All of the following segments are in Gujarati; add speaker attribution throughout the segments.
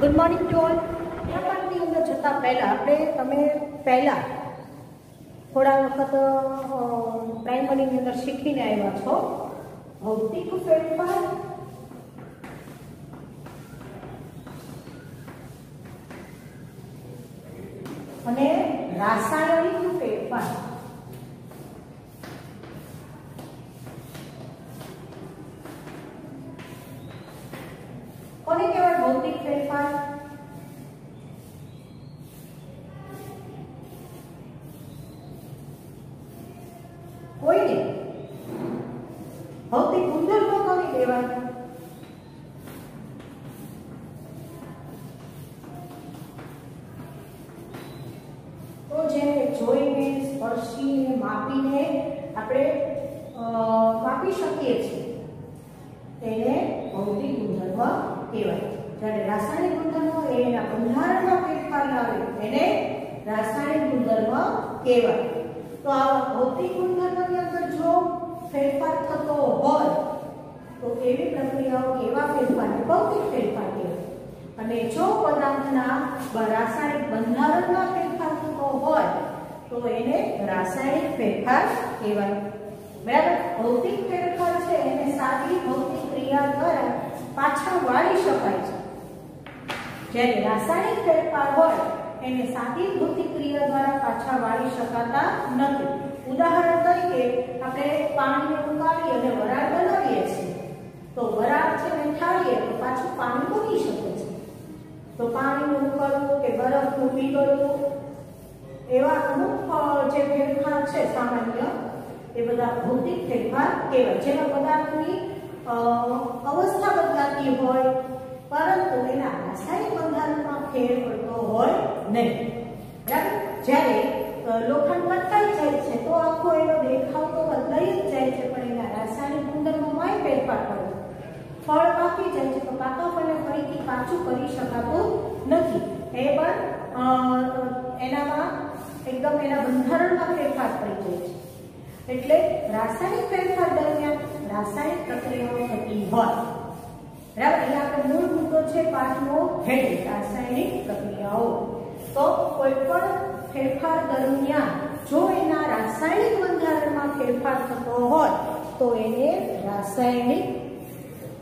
Speaker 1: Good morning to all. પેપરની અંદર જતાં પહેલાં તમે પહેલાં થોડા વખત પ્રાઇમરીની અંદર શીખીને આવ્યા છો ભૌતિક ફેરફાર અને રાસાયણિક ફેરફાર. કોને કહેવાય ભૌતિક ફેરફાર? કોઈને ભૌતિક ગુણધર્મો કોને કહેવાય? તો જેને જોઈને સ્પર્શીને માપીને આપણે માપી શકીએ છીએ તેને ભૌતિક ગુણધર્મ કહેવાય. જ્યારે રાસાયણિક ગુણધર્મો એના બંધારણમાં ફેરફાર લાવે એને રાસાયણિક ગુણધર્મ કહેવાય. તો આ ભૌતિક ગુણધર્મની અંદર જો ફેરફાર થતો હોય તો એવી પ્રક્રિયાઓ કેવા ફેરફારને ભૌતિક ફેરફાર કહેવાય. અને જો પદાર્થના રાસાયણિક બંધારણમાં ફેરફાર થતો હોય તો એને રાસાયણિક ફેરફાર કહેવાય. બરાબર. ભૌતિક ફેરફાર છે એને સાદી ભૌતિક ક્રિયા દ્વારા પાછા વાળી શકાય છે. જ્યારે રાસાયણિક ફેરફાર હોય એને સાદી ભૌતિક ક્રિયા દ્વારા પાછા વાળી શકાતા નથી. ઉદાહરણ તરીકે આપણે પાણીને ઉકાળી અને વરાળ બનાવીએ છીએ તો વરાળ છે ને ઠારીએ તો પાછું પાણી બની શકે છે. તો પાણીનું ઉકળવું કે બરફનું પીગળવું એવા અમુક જે ફેરફાર છે સામાન્ય એ બધા ભૌતિક ફેરફાર કહેવાય. જેમાં પદાર્થની અવસ્થા બદલાતી હોય પરંતુ એના રાસાયણિક બંધારણમાં ફેર પડતો હોય નહીં. બરાબર. જ્યારે લોખંડ પટકાઈ જાય છે તો આખો એનો દેખાવ તો બદલાઈ જ જાય છે પણ એના રાસાયણિક ગુણધર્મોમાં ફેરફાર પડે. ફળ પાકી જાય છે તો પાકા ફળને ફરીથી કાચું કરી શકાતું નથી. એ પણ એનામાં એકદમ એના બંધારણમાં ફેરફાર પડી જાય છે. એટલે રાસાયણિક ફેરફાર દરમિયાન રાસાયણિક પ્રક્રિયાઓ થતી હોય. બરાબર. અહીંયા આપણે મૂળ મુદ્દો છે પાઠનો હેડ રાસાયણિક પ્રક્રિયાઓ. તો કોઈ પણ ફેરફાર દરમિયાન જો એના રાસાયણિક બંધારણમાં ફેરફાર થતો હોય તો એને રાસાયણિક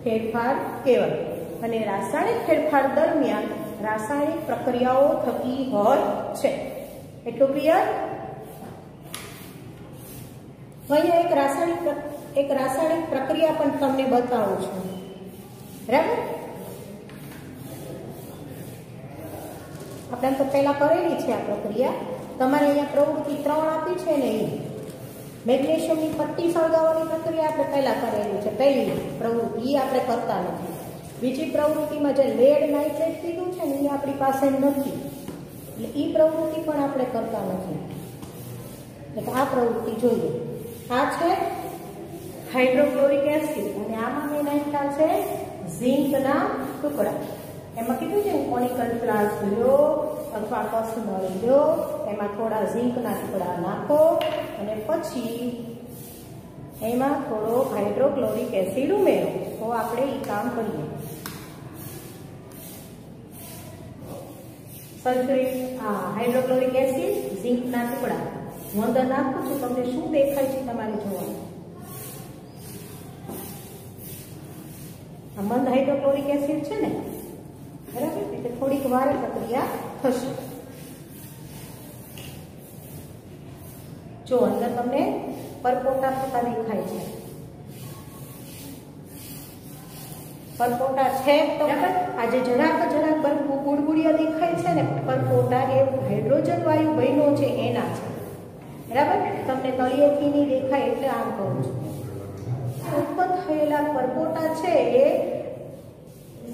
Speaker 1: ફેરફાર કહેવાય. અને રાસાયણિક ફેરફાર દરમિયાન રાસાયણિક પ્રક્રિયાઓ થતી હોય છે. એટલું ક્લિયર? અહીંયા એક રાસાયણિક પ્રક્રિયા પણ તમને બતાવું છું. બરાબર. આપણે તો પહેલા કરેલી છે આ પ્રક્રિયા. તમારે અહીંયા પ્રવૃત્તિ 3 આપી છે ને એ મેગ્નેશિયમની પટ્ટી સળગાવવાની પ્રક્રિયા આપણે પહેલા કરેલી છે. પહેલી પ્રવૃત્તિ એ આપણે કરતા નથી. બીજી પ્રવૃત્તિમાં જે લેડ નાઇટ્રેટ કીધું છે ને એ આપણી પાસે નથી એટલે એ પ્રવૃત્તિ પણ આપણે કરતા નથી. એટલે આ પ્રવૃત્તિ જોઈએ. આ છે હાઇડ્રોક્લોરિક એસિડ અને આમાં મેં નાખ્યા છે ઝિંકના ટુકડા. એમાં કીધું છે કોનિકલ ફ્લાસ્ક લો અથવા કસનળ લો, એમાં થોડા ઝિંકના ટુકડા નાખો અને પછી એમાં થોડો હાઇડ્રોક્લોરિક એસિડ ઉમેરો તો આપણે એ કામ કરીએ. સલ્ફ્યુરિક હાઇડ્રોક્લોરિક એસિડ ઝિંકના ટુકડા હું અંદર નાખું છું. તમને શું દેખાય છે તમારે જોવાનું. આ મંદ હાઇડ્રોક્લોરિક એસિડ છે ને. બરાબર. એટલે થોડીક વાર પ્રક્રિયા થશે. જો અંદર તમને પરપોટા થતા દેખાય છે. પરપોટા છે તો આજે જરાક બુડબુડિયા દેખાય છે ને પરપોટા એ હાઇડ્રોજન વાયુ બન્યો છે એના છે. બરાબર. તમને તળિયેથી નહીં દેખાય એટલે આમ કહું છું. ઉત્પન્ન થયેલા પરપોટા છે એ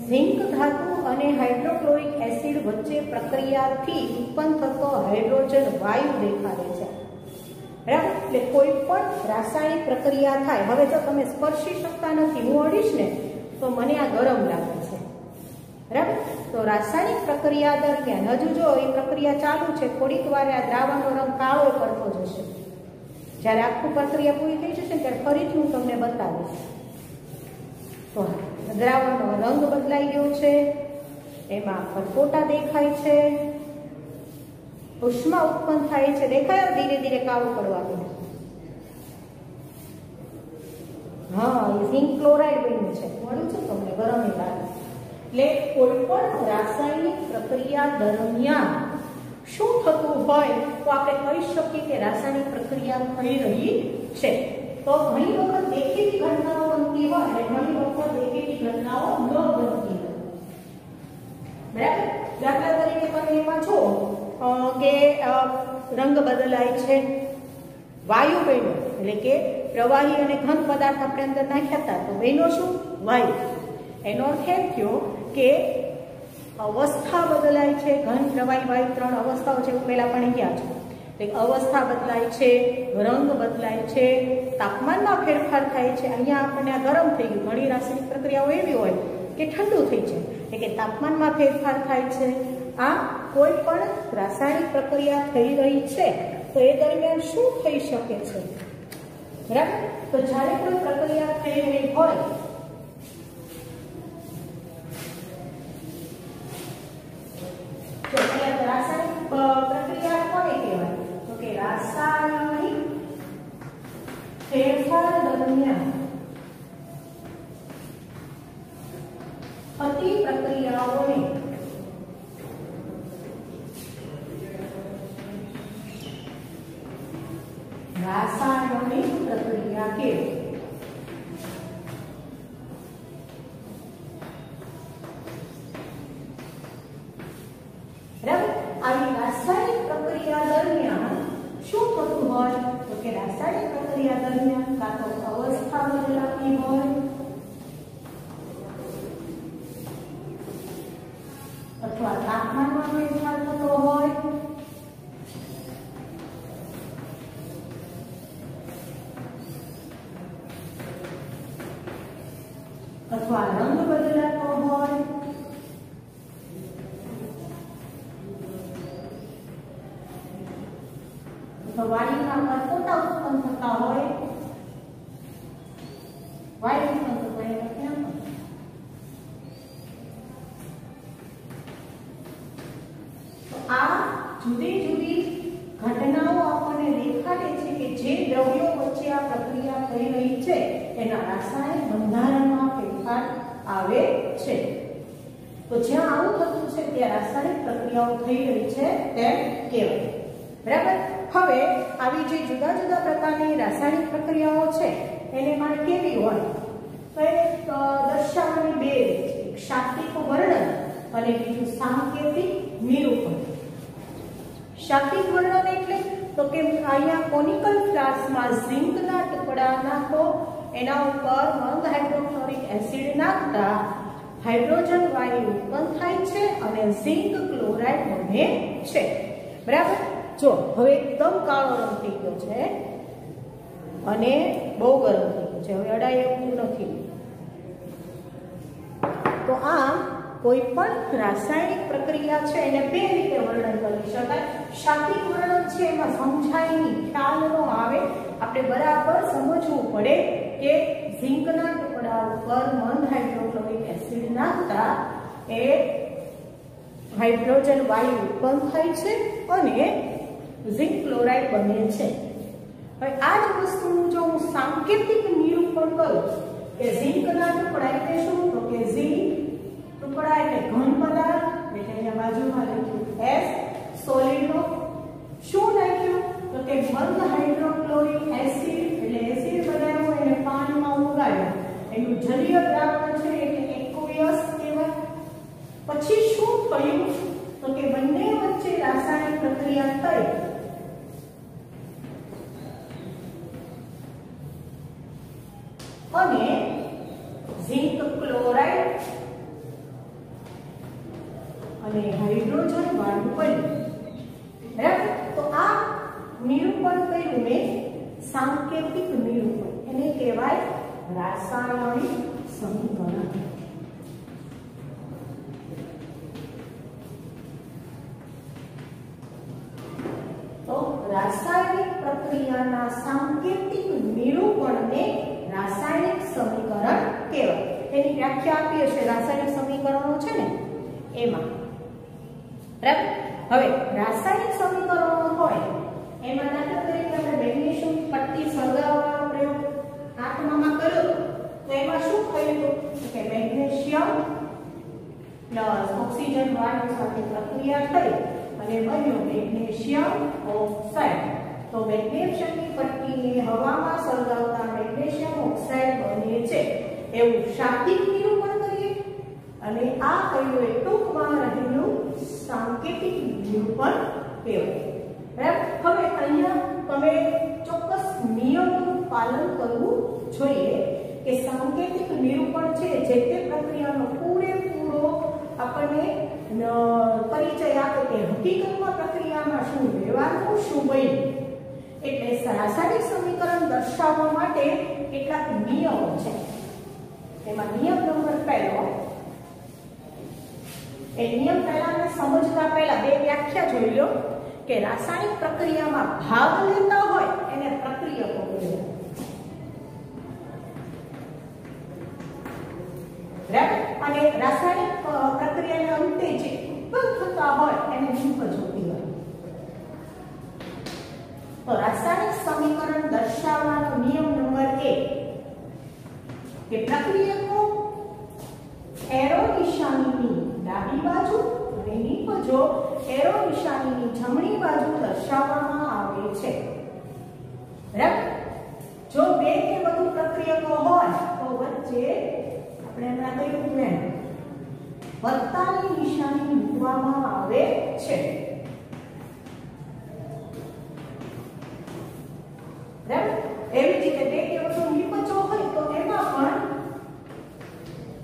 Speaker 1: ઝિંક ધાતુ અને હાઇડ્રોક્લોરિક એસિડ વચ્ચે પ્રક્રિયાથી ઉત્પન્ન થતો હાઇડ્રોજન વાયુ દેખાડે છે. બરાબર. એટલે કોઈ પણ રાસાયણિક પ્રક્રિયા થાય. હવે જો તમે સ્પર્શી શકતા નથી, હું અડીશ ને તો મને આ ગરમ લાગે છે. બરાબર. તો રાસાયણિક પ્રક્રિયા દરમિયાન હજુ જો એ પ્રક્રિયા ચાલુ છે થોડીક વાર આ દ્રાવણનો રંગ કાળો પડતો જશે. જ્યારે આખું પ્રક્રિયા પૂરી થઈ જશે ત્યારે ફરીથી હું તમને બતાવીશ. તો દ્રાવણનો રંગ બદલાઈ ગયો છે. એમાં પરપોટા દેખાય છે, ઉષ્મા ઉત્પન્ન થાય છે, દેખાય ધીરે ધીરે કાળું પડવા માંડે. હા, એ ઝિંક ક્લોરાઇડ બન્યું છે, મળ્યું છે તમને ગરમ લાગે. એટલે કોઈ પણ રાસાયણિક પ્રક્રિયા દરમિયાન શું થતું હોય તો આપણે કહી શકીએ કે રાસાયણિક પ્રક્રિયા થઈ રહી છે. તો ઘણી વખત દેખીતી ઘટનાઓ બનતી હોય અને ઘણી વખત દેખીતી ઘટનાઓ ન બનતી હોય. બરાબર? દાખલા તરીકે તમે એમાં જો કે રંગ બદલાય છે, વાયુ બન્યો, એટલે કે પ્રવાહી અને ઘન પદાર્થ આપણે અંદર નાખ્યા હતા તો બન્યો શું? વાયુ. એનો અર્થ એમ થયો કે અવસ્થા બદલાય છે. ઘન, પ્રવાહી, વાયુ 3 અવસ્થાઓ છે, એવું પહેલા પણ ગયા છે. અવસ્થા બદલાય છે, રંગ બદલાય છે, તાપમાનમાં ફેરફાર થાય છે. અહીંયા આપણને આ ગરમ થઈ ગયું. ઘણી રાસાયણિક પ્રક્રિયાઓ એવી હોય કે ઠંડુ થઈ જાય, એટલે કે તાપમાનમાં ફેરફાર થાય છે. આ કોઈ પણ રાસાયણિક પ્રક્રિયા થઈ રહી છે તો એ દરમિયાન શું થઈ શકે છે? બરાબર? તો જ્યારે કોઈ પ્રક્રિયા થઈ રહી હોય રાસાયણિક પ્રક્રિયા કોને કહેવાય? તો કે રાસાયણિક ફેરફાર દરમિયાન થતી પ્રક્રિયાઓને રાસાયણિક પ્રક્રિયા કહેવાય. આવી રાસાયણિક પ્રક્રિયા દરમિયાન શું થતું હોય તો કે રાસાયણિક પ્રક્રિયા દરમિયાન કાં તો અવસ્થા બદલાતી હોય અથવા તાપમાનમાં ફેરફાર થતો હોય અથવા રંગ બદલાતો હોય વાયુના પરપોટા ઉત્પન્ન થતા હોય વાયુ ઉત્પન્ન થતો હોય કેમ તો આ જુદી જુદી ઘટનાઓ આપણને દેખાડે છે કે જે દ્રવ્યો વચ્ચે આ પ્રક્રિયા થઈ રહી છે એના રાસાયણિક બંધારણમાં ફેરફાર આવે છે. તો જ્યાં આવું થતું છે ત્યાં રાસાયણિક પ્રક્રિયાઓ થઈ રહી છે તેમ કહેવાય. બરાબર? હવે આવી જે જુદા જુદા પ્રકારની રાસાયણિક પ્રક્રિયાઓ છે એને મારે કેવી હોય તો એ દર્શાવવાની બે રીત છે. એક શાબ્દિક વર્ણન અને બીજું સાંકેતિક નિરૂપણ. શાબ્દિક વર્ણન એટલે તો કે અહીંયા કોનિકલ ફ્લાસ્કમાં ઝિંકના ટુકડા નાખો, એના ઉપર મંદ હાઇડ્રોક્લોરિક એસિડ નાખતા હાઇડ્રોજન વાયુ ઉત્પન્ન થાય છે અને ઝિંક ક્લોરાઇડ બને છે. બરાબર? જો હવે એકદમ કાળો રંગ થઈ ગયો છે અને બહુ ગરમ થઈ ગયો છે, હવે અડાય એવું નથી. તો આ કોઈ પણ રાસાયણિક પ્રક્રિયા છે એને બે રીતે વર્ણન કરી શકાય. શાબ્દિક વર્ણન છે એમાં સમજાય નહીં, ખ્યાલ ન આવે, આપણે બરાબર સમજવું પડે કે ઝિંકના ટુકડા ઉપર મંદ હાઇડ્રોક્લોરિક એસિડ નાખતા એ હાઇડ્રોજન વાયુ ઉત્પન્ન થાય છે અને ઝિંક ક્લોરાઇડ બને છે. હવે આ જ વસ્તુનું જો હું સાંકેતિક નિરૂપણ કરું કે ઝિંકના ટુકડા એટલે શું તો કે ઝિંક ટુકડા એટલે ઘન પદાર્થ, એટલે અહીંયા બાજુમાં લખ્યું S, સોલિડનો શું નાખ્યું તો કે મંદ હાઇડ્રોક્લોરિક એસિડ, એટલે એસિડ બનાવ્યો એને પાણીમાં ઉગાડ્યો, એનું જલીય દ્રાવણ છે એટલે એક્વિયસ કહેવાય. પછી શું થયું તો કે બંને વચ્ચે રાસાયણિક પ્રક્રિયા થઈ અને ઝિંક ક્લોરાઇડ અને હાઇડ્રોજન વાયુ બન્યું. બરાબર? તો આ નિરૂપણ કર્યું મેં સાંકેતિક નિરૂપણ, એને કહેવાય રાસાયણિક સમીકરણ. તો રાસાયણિક પ્રક્રિયાના સાંકેતિક નિરૂપણને રાસાયણિક સમીકરણ કહેવાય. તેની વ્યાખ્યા આપી હશે. રાસાયણિક સમીકરણો છે ને એમાં બરાબર. હવે રાસાયણિક સમીકરણો હોય એમાં દાખલા તરીકે આપણે મેગ્નેશિયમ પટ્ટી સળગાવવાનો પ્રયોગ 8માં કર્યો તો એમાં શું થયું કે મેગ્નેશિયમ પ્લસ ઓક્સિજન વાયુ સાથે પ્રક્રિયા થઈ અને બન્યો મેગ્નેશિયમ ઓક્સાઇડ. તો મેગ્નેશિયમની પટ્ટીને હવામાં સળગાવતા મેગ્નેશિયમ ઓક્સાઇડ બને છે એવું શાબ્દિક નિરૂપણ કરીએ અને આ કહ્યું એ ટૂંકમાં રહેલું સાંકેતિક નિરૂપણ કહેવાય. બરાબર. હવે અહીંયા તમે ચોક્કસ નિયમોનું પાલન કરવું જોઈએ કે સાંકેતિક નિરૂપણ છે જે તે પ્રક્રિયાનો પૂરેપૂરો આપણને પરિચય આપે કે હકીકતમાં પ્રક્રિયામાં શું લેવાનું શું બન્યું. એટલે રાસાયણિક સમીકરણ દર્શાવવા માટે કેટલાક નિયમો છે. એમાં નિયમ નંબર પહેલો, એ નિયમ પહેલાને સમજતા પહેલા બે વ્યાખ્યા જોઈ લો કે રાસાયણિક પ્રક્રિયામાં ભાગ લેતા હોય એને પ્રક્રિયકો કહેવાય. બરાબર. અને રાસાયણિક પ્રક્રિયાના અંતે જે ઉત્પન્ન થતા હોય એને નિપજો કહેવાય. તો રાસાયણિક સમીકરણ દર્શાવવાનો નિયમ નંબર 1 કે પ્રક્રિયકો એરો નિશાનીની ડાબી બાજુ અને નિપજો એરો નિશાનીની જમણી બાજુ દર્શાવવામાં આવે છે. બરાબર. જો બે કે વધુ પ્રક્રિયકો હોય તો વચ્ચે આપણે હમણાં કહ્યું એમ વત્તાની નિશાની મૂકવામાં આવે છે. બરાબર. એવી રીતે બે કે વધુ નિપજો હોય તો એમાં પણ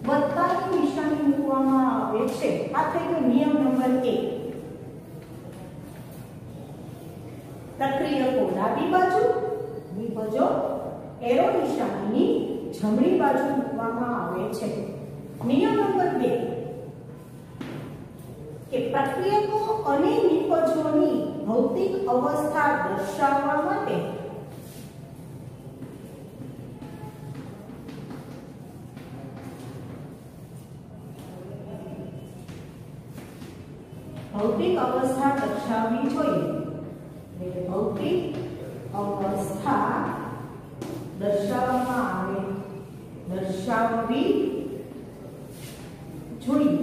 Speaker 1: વત્તાની નિશાની મૂકવામાં આવે છે. આ થઈ ગયો નિયમ નંબર 1. પ્રક્રિયકો ડાબી બાજુ નિપજો એરો નિશાનીની જમણી બાજુ મૂકવામાં આવે છે. નિયમ નંબર 2 કે પ્રક્રિયકો અને નિપજોની ભૌતિક અવસ્થા દર્શાવવા માટે ભૌતિક અવસ્થા દર્શાવવી જોઈએ. એટલે ભૌતિક અવસ્થા દર્શાવવી જોઈએ.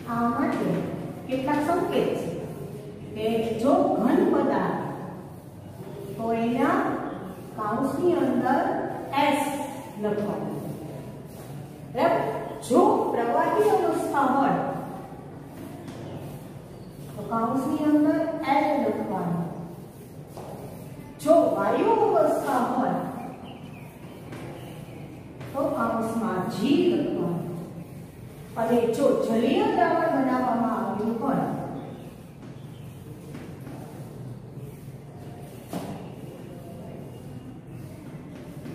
Speaker 1: આ માટે કેટલાક સંકેત છે કે જો ઘન પદાર્થ તો એના કૌંસની અંદર S લખવાનું. બરાબર. જો પ્રવાહી અવસ્થા હોય તો કૌંસની અંદર L લખવાનું. જો વાયુ અવસ્થા હોય તો કૌંસમાં G લખવાનું. અને જો જલીય દ્રાવણ બનાવવામાં આવ્યું હોય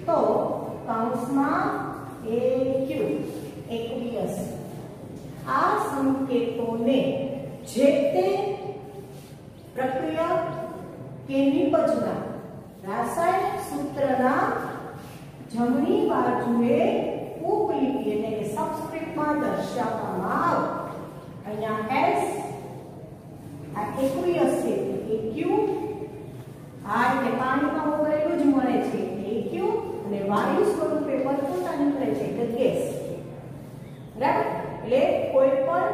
Speaker 1: તો કૌંસમાં AQ aqueous. આ સંકેતોને જે તે પ્રક્રિયા કે નિપજના રાસાયણિક સૂત્રના જમણી બાજુએ ઉપલિપિ એટલે કે સબસ્ક્રિપ્ટમાં દર્શાવવામાં આવે. અહીંયા S આ aqueous છે AQ, આ એટલે પાણીમાં ઓગળેલું જ મળે છે AQ અને વાયુ સ્વરૂપે પરપોટા નીકળે છે એટલે ગેસ. બરાબર. એટલે કોઈ પણ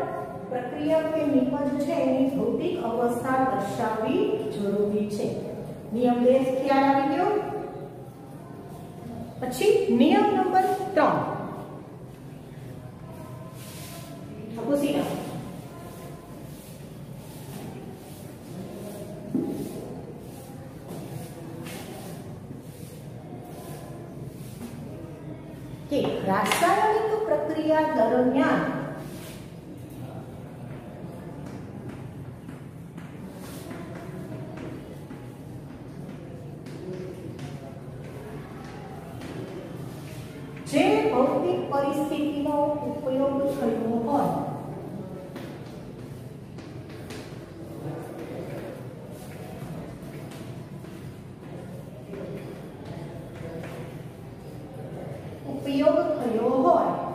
Speaker 1: પ્રક્રિયા કે નિપજ છે એની ભૌતિક અવસ્થા દર્શાવવી જરૂરી છે. નિયમ 2 ખ્યાલ આવી ગયો. પછી નિયમ નંબર 3 પૂછી લો. કે રાસાયણિક પ્રક્રિયા દરમિયાન જે ભૌતિક પરિસ્થિતિનો ઉપયોગ થયો હોય ઉપયોગ થયો હોય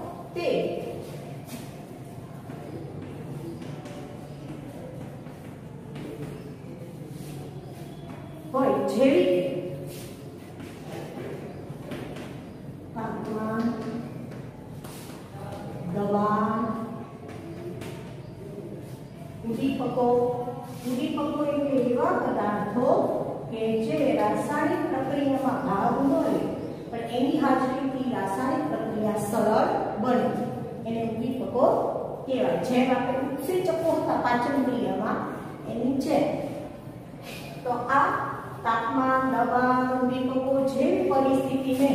Speaker 1: દબાણ, ઉદ્દીપકો એટલે એવા પદાર્થો કે જે રાસાયણિક પ્રક્રિયામાં ભાગ ન લે પણ એની હાજરીથી રાસાયણિક પ્રક્રિયા સરળ બને એને ઉદ્દીપકો કહેવાય. જેમ આપણે ઉત્સેચકો હતા પાચન ક્રિયામાં એની છે. તો આ તાપમાન, દબાણ, ઉદ્દીપકો જેવી પરિસ્થિતિને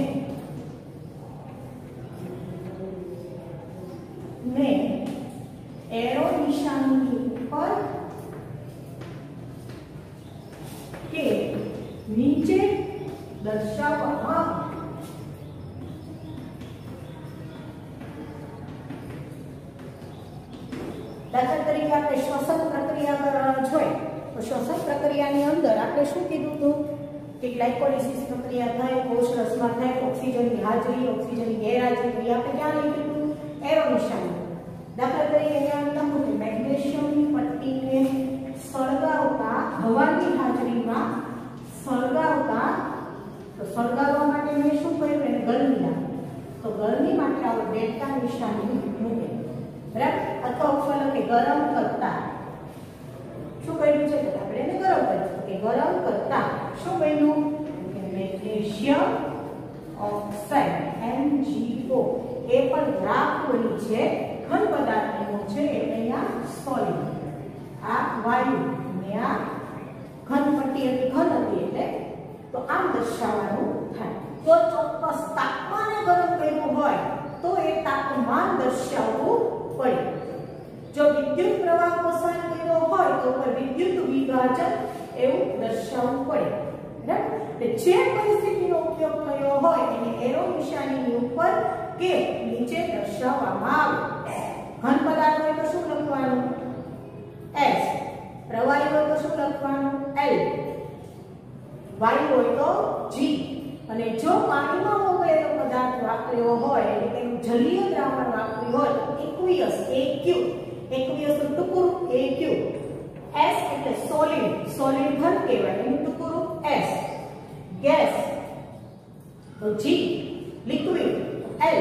Speaker 1: એરો નિશાની ઉપર કે નીચે દર્શાવવામાં દાખલા તરીકે આપણે શ્વસન પ્રક્રિયા જોઈએ તો શ્વસન પ્રક્રિયાની અંદર આપણે શું કીધું હતું કે ગ્લાયકોલિસિસ પ્રક્રિયા થાય, કોષ રસમાં થાય, ઓક્સિજનની હાજરી, ઓક્સિજનની ગેરહાજરી, આપણે ક્યાં લઈ લીધું એરો નિશાની. દાખલા તરીકે અહીંયા લખું કે મેગ્નેશિયમની પટ્ટીને સળગાવતા હવાની હાજરીમાં સળગાવતા તો સળગાવવા માટે મેં શું કર્યું એને ગરમી આપી તો ગરમી માટે આપણે ડેલ્ટા નિશાની મૂકે બરાબર. અથવા ઉપર લખે ગરમ કરતા શું કર્યું છે તો આપણે એને ગરમ કર્યું કે ગરમ કરતા શું બન્યું કે મેગ્નેશિયમ ઓક્સાઇડ MgO એ પણ દ્રાવણી છે, ઘન પદાર્થનો છે એટલે અહીંયા સોલિડ. આ વાયુ ને આ ઘન પટ્ટી હતી, ઘન હતી એટલે તો આમ દર્શાવવાનું થાય. તો ચોક્કસ તાપમાને ગરમ કર્યું હોય તો એ તાપમાન દર્શાવવું પડે. જો વિદ્યુત પ્રવાહ પસાર કર્યો હોય તો ઉપર વિદ્યુત વિભાજન એવું દર્શાવવું પડે બરાબર. એટલે જે પરિસ્થિતિનો ઉપયોગ કર્યો હોય એને એરો નિશાનીની ઉપર કે નીચે દર્શાવવામાં આવે. ઘન પદાર્થ હોય તો શું લખવાનું S, પ્રવાહી હોય તો શું લખવાનું L, વાયુ હોય તો G, અને જો પાણીમાં ઓગળેલો પદાર્થ વાપર્યો હોય એટલે કે જલીય દ્રાવણ વાપર્યું હોય તો એક્વિયસ AQ, એક્વિયસ નું ટૂંકું AQ, S એટલે સોલિડ, સોલિડ ઘન કહેવાય એનું ટૂંકું S, ગેસ તો G, લિક્વિડ L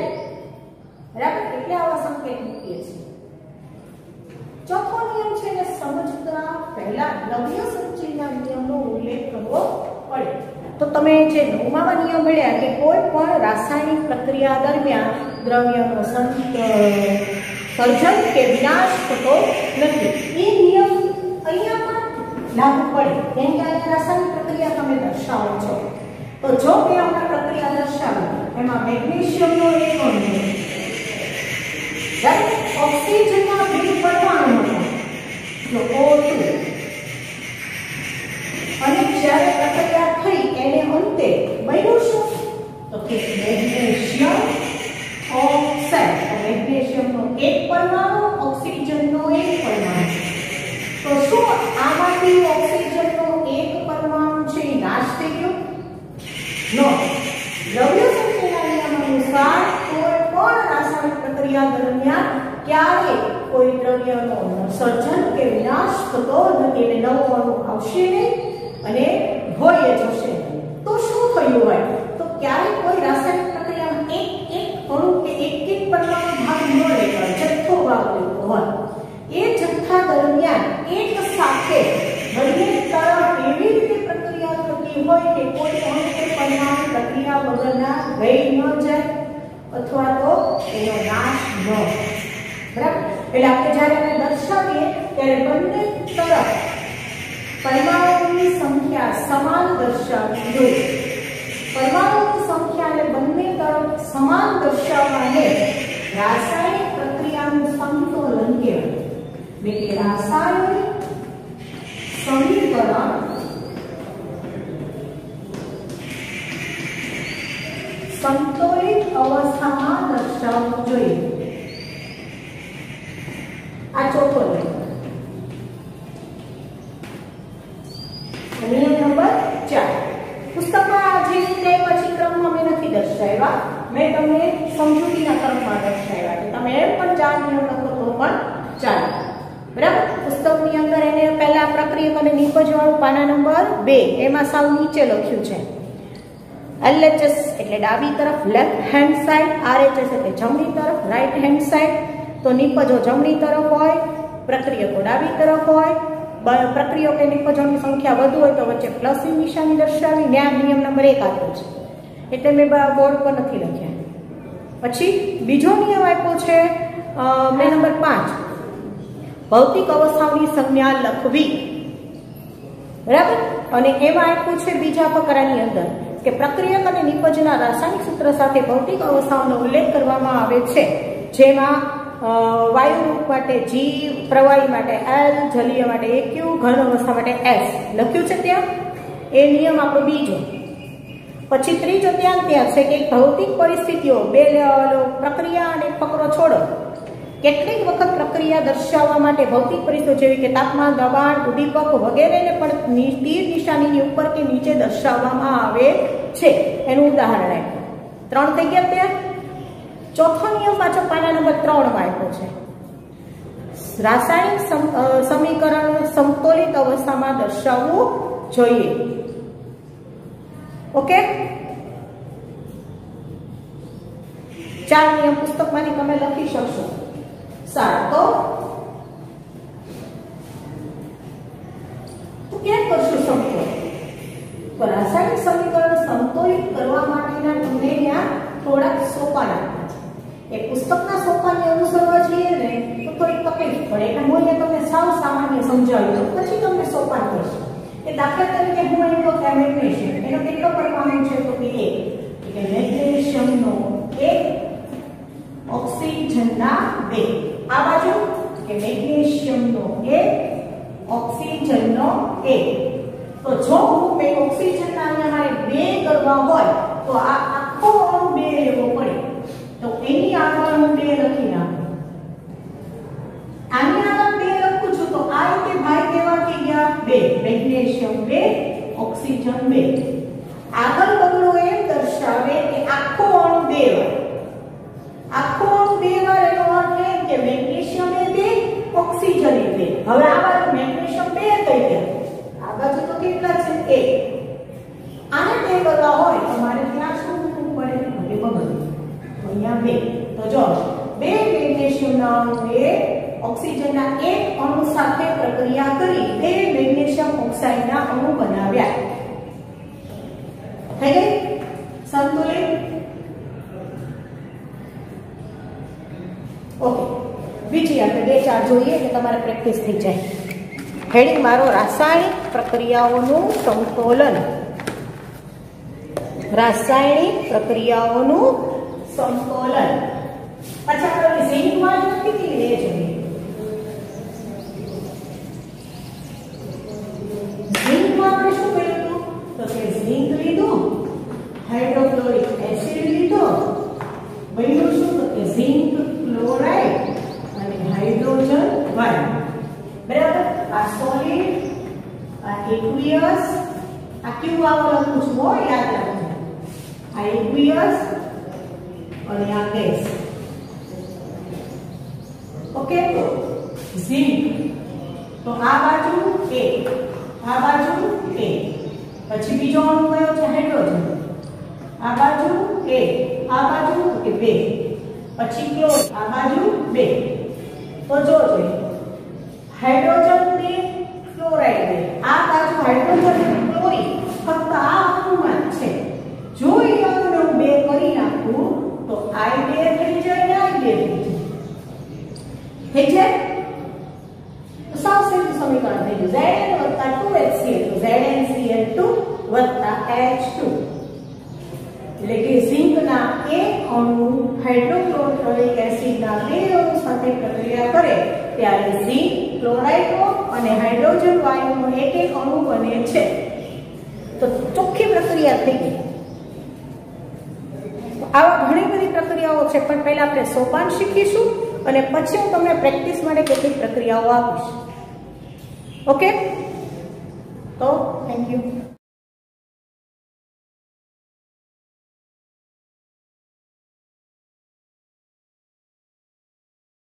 Speaker 1: બરાબર. એટલે આવા સંકેત મૂકીએ છીએ. ચોથો નિયમ છે ને સમજતા પહેલા દ્રવ્ય સંચયના નિયમનો ઉલ્લેખ કરવો પડે. તો તમે જે 9મા નિયમ મળ્યા કે કોઈ પણ રાસાયણિક પ્રક્રિયા દરમિયાન દ્રવ્યનો સર્જન કે વિનાશ થતો નથી. એ નિયમ અહીંયા પણ લાગુ પડે કેમ કે આ રાસાયણિક પ્રક્રિયા તમે દર્શાવો છો. તો જો કે આપણે પ્રક્રિયા દર્શાવી એમાં મેગ્નેશિયમનો એક અણુ ઓક્સિજનના બે પરમાણુ જો O2 અને જ્યારે પ્રક્રિયા થઈ એને અંતે બન્યું શું તો કે મેગ્નેશિયમ ઓક્સાઇડ. મેગ્નેશિયમનો એક પરમાણુ, ઓક્સિજનનો એક પરમાણુ. તો શું આમાંથી ઓક્સિજનનો એક પરમાણુ છે એ નાશ થઈ ગયો? નો. દ્રવ્ય સંચયના નિયમ અનુસાર કોઈ પણ રાસાયણિક પ્રક્રિયા દરમિયાન ક્યારે કોઈ દ્રવ્યનો સર્જન કે વિનાશ થતો નથી. એટલે નવો અણુ આવશે નહીં અને હોય જશે. તો શું થયું હોય તો ક્યારે કોઈ રાસાયણિક પ્રક્રિયામાં એક અણુ કે એક પરમાણુ ભાગ ન લેતો હોય, જથ્થો ભાગ લેતો હોય, એ જથ્થા દરમિયાન એક સાથે બંને તરફ એવી રીતે પ્રક્રિયા થતી હોય કે કોઈ અણુ કે પરમાણુ પ્રક્રિયા વગરના રહી ન જાય અથવા તો એનો નાશ ન થાય બરાબર. એટલે આપણે જ્યારે એને દર્શાવીએ ત્યારે બંને તરફ પરમાણુની સંખ્યા સમાન દર્શાવવી જોઈએ. પરમાણુની સંખ્યાને બંને તરફ સમાન દર્શાવવાને રાસાયણિક પ્રક્રિયાનું સંતુલન કહેવાય. એટલે રાસાયણિક સમીકરણ સંતુલિત અવસ્થામાં દર્શાવવું જોઈએ. આ ચોથો નિયમ. નિયમ નંબર 4 પુસ્તકમાં જે રીતે પછી ક્રમમાં મેં નથી દર્શાવ્યા, મેં તમને સમજૂતીના ક્રમમાં દર્શાવ્યા છે. તમે એમ પણ 4 નિયમ લખો તો પણ ચાલે બરાબર. પુસ્તકની અંદર એને પહેલા પ્રક્રિયક અને નિપજ વાળું પાના નંબર 2 એમાં સાવ નીચે લખ્યું છે LHS એટલે ડાબી તરફ લેફ્ટ હેન્ડ સાઈડ, RHS એટલે જમણી તરફ રાઈટ હેન્ડ સાઈડ. તો નિપજો જમણી તરફ હોય, પ્રક્રિયકો ડાબી તરફ હોય. પ્રક્રિયકો કે નિપજોની સંખ્યા વધુ હોય તો વચ્ચે પ્લસની નિશાની દર્શાવી. નિયમ નંબર 1 આપ્યો છે એટલે મેં બોર્ડ પર નથી લખ્યા. પછી બીજો નિયમ આપ્યો છે મેં નંબર 5, ભૌતિક અવસ્થાઓની સંજ્ઞા લખવી. બરાબર. અને એમાં આપ્યું છે બીજા ફકરાની અંદર કે પ્રક્રિયક અને નિપજના રાસાયણિક સૂત્ર સાથે ભૌતિક અવસ્થાઓનો ઉલ્લેખ કરવામાં આવે છે, જેમાં વાયુ રૂપ માટે G, પ્રવાહી માટે L, જલીય માટે AQ, ઘન અવસ્થા માટે S લખ્યું છે ત્યાં. એ નિયમ આપણો બીજો. પછી ત્રીજો ત્યાં છે કે ભૌતિક પરિસ્થિતિઓ, બે પ્રક્રિયા અને ફકરો છોડો. કેટલીક વખત પ્રક્રિયા દર્શાવવા માટે ભૌતિક પરિસ્થિતિઓ જેવી કે તાપમાન, દબાણ, ઉદ્દીપક વગેરેને પણ તીર નિશાનીની ઉપર કે નીચે દર્શાવવામાં આવે છે. એનું ઉદાહરણ આપ્યું. 3 થઈ ગયા ત્યાં. ચોથો નિયમ પાછો પાના નંબર 3 માં આપ્યો છે. રાસાયણિક સમીકરણ સમતોલિત અવસ્થામાં દર્શાવવું જોઈએ. ઓકે. 4 નિયમ પુસ્તકમાંથી તમે લખી શકશો. સારું, તો કેમ કરશું સમતોલ? તો રાસાયણિક સમીકરણ સમતોલિત કરવા માટેના તમને ત્યાં થોડાક સોપાન આપ્યા છે. એ પુસ્તકના સોપાનને અનુસરવા જઈએ ને તો થોડી તકલીફ પડે. એટલે હું અહીંયા તમને સાવ સામાન્ય સમજાવી દઉં, પછી તમને સોપાન કરશું. કે દાખલા તરીકે હું એમ કહું કે મેગ્નેશિયમ એનો કેટલો પરમાણુ છે? તો કે 1. કે મેગ્નેશિયમનો 1, ઓક્સિજનના 2. આ બાજુ કે મેગ્નેશિયમનો 1, ઓક્સિજનનો 1. તો જો હું ઓક્સિજનના અહીંયા મારે 2 કરવા હોય તો આ આખો અણુ 2 લેવો પડે. તો એની આગળ હું 2 લખી નાખું. આની આગળ 2 લખું છું તો આ રીતે ભાઈ કેવા થઈ ગયા? 2. Magnesium 2, oxygen 2. આગળ બગડો એમ દર્શાવે કે આખો અણુ 2 વાર. આખો અણુ 2 વાર એનો અર્થ એ કે મેગ્નેશિયમ એ 2, ઓક્સિજન એ 2. હવે આ બાજુ મેગ્નેશિયમ 2 થઈ ગયા. આ બાજુ તો કેટલા છે? 1. આને 2 કરવા હોય તો મારે ત્યાં શું મૂકવું પડે? હવે બગડે. તો અહીંયા 2. તો જો 2 મેગ્નેશિયમના અણુએ ઓક્સિજનના 1 અણુ સાથે પ્રક્રિયા કરી 2 મેગ્નેશિયમ ઓક્સાઇડના અણુ બનાવ્યા. થઈ ગઈ સંતુલિત. ઓકે. બીજી આપણે 2-4 જોઈએ એટલે તમારે પ્રેક્ટિસ થઈ જાય. હેડિંગ મારો રાસાયણિક પ્રક્રિયાઓનું સમતોલન. રાસાયણિક પ્રક્રિયાઓનું સમતોલન. પછી આપણે ઝીંકમાં કેટલી લે જોઈએ? ઝીંકમાં આપણે શું કર્યું હતું? તો કે ઝીંક લીધું, હાઇડ્રોક્લોરિક એસિડ લીધો, બન્યું શું? તો કે ઝીંક ક્લોરાઇડ અને હાઇડ્રોજન વાયુ. બરાબર. આ સોલિડ, આ એક્વિયસ, આ ક્યુ આવો લખું છું, હો યાદ રાખજો. આ એક્વિયસ અને આ ગેસ. ઓકે. ઝીંક તો આ બાજુ 1, આ બાજુ 1. પછી બીજો અણુ કયો છે? હાઇડ્રોજન. આ બાજુ 1, આ બાજુ 2. પછી ક્લોરીન, આ બાજુ 2. તો જોજો હાઇડ્રોજન 2, ક્લોરાઇડ 2. આ બાજુ હાઇડ્રોજન અને ક્લોરીન ફક્ત આ અણુમાં છે. જો એ અણુને હું 2 કરી નાખું તો I 2 થઈ જાય ને I 2 થઈ જાય. થઈ જાય. તો સાવ સીધું સમીકરણ થઈ ગયું. Zn + 2HCl તો ZnCl2 + H2. એટલે કે ઝીંકના 1 અણુ હાઇડ્રોક્લોરિક એસિડના 2 અણુ સાથે પ્રક્રિયા કરે ત્યારે ઝીંક ક્લોરાઇડનો અને હાઇડ્રોજન વાયુનો 1 અણુ બને છે. તો ચોખ્ખી પ્રક્રિયા થઈ ગઈ. આવા ઘણી બધી પ્રક્રિયાઓ છે, પણ પહેલા આપણે સોપાન શીખીશું અને પછી હું તમને પ્રેક્ટિસ માટે કેટલીક પ્રક્રિયાઓ આપીશ. ઓકે. તો થેન્ક યુ.